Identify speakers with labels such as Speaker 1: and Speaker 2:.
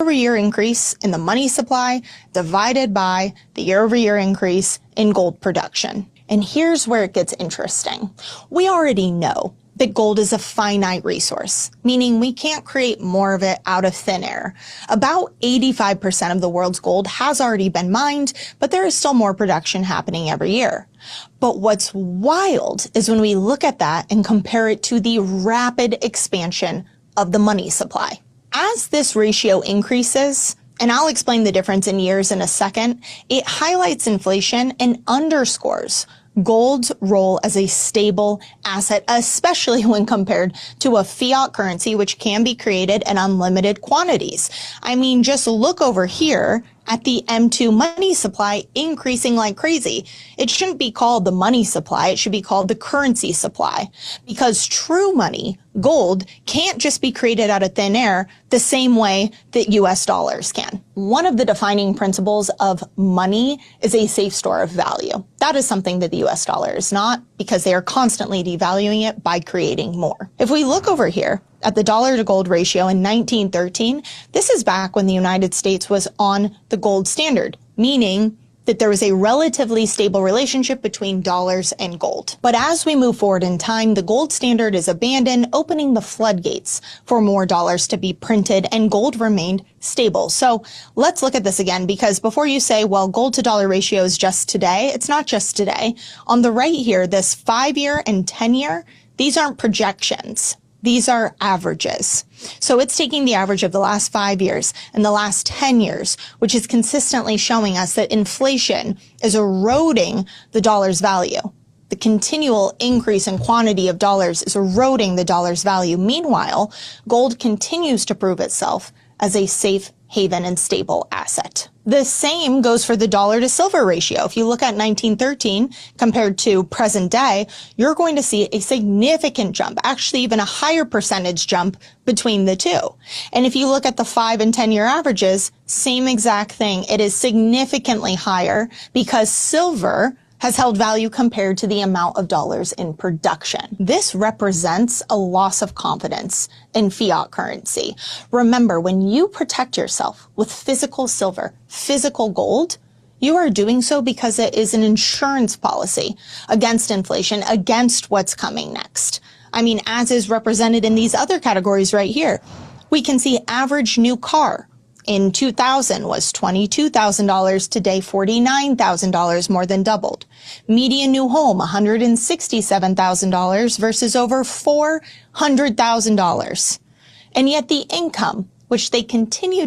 Speaker 1: year-over-year increase in the money supply divided by the year-over-year increase in gold production. And here's where it gets interesting. We already know that gold is a finite resource, meaning we can't create more of it out of thin air. About 85% of the world's gold has already been mined, but there is still more production happening every year. But what's wild is when we look at that and compare it to the rapid expansion of the money supply. As this ratio increases, and I'll explain the difference in years in a second, it highlights inflation and underscores gold's role as a stable asset, especially when compared to a fiat currency, which can be created in unlimited quantities. I mean, just look over here at the M2 money supply increasing like crazy. It shouldn't be called the money supply. It should be called the currency supply, because true money, gold, can't just be created out of thin air the same way that US dollars can. One of the defining principles of money is a safe store of value. That is something that the US dollar is not, because they are constantly devaluing it by creating more. If we look over here at the dollar to gold ratio in 1913, this is back when the United States was on the gold standard, meaning that there was a relatively stable relationship between dollars and gold. But as we move forward in time, the gold standard is abandoned, opening the floodgates for more dollars to be printed, and gold remained stable. So let's look at this again, because before you say, well, gold to dollar ratio is just today, it's not just today. On the right here, this 5-year and 10-year, these aren't projections. These are averages. So it's taking the average of the last 5 years and the last 10 years, which is consistently showing us that inflation is eroding the dollar's value. The continual increase in quantity of dollars is eroding the dollar's value. Meanwhile, gold continues to prove itself as a safe haven and stable asset. The same goes for the dollar to silver ratio. If you look at 1913 compared to present day, you're going to see a significant jump, actually even a higher percentage jump between the two. And if you look at the 5 and 10-year averages, same exact thing. It is significantly higher because silver has held value compared to the amount of dollars in production. This represents a loss of confidence in fiat currency. Remember, when you protect yourself with physical silver, physical gold, you are doing so because it is an insurance policy against inflation, against what's coming next. I mean, as is represented in these other categories right here, we can see average new car in 2000 was $22,000, today $49,000, more than doubled. Median new home, $167,000 versus over $400,000. And yet the income, which they continue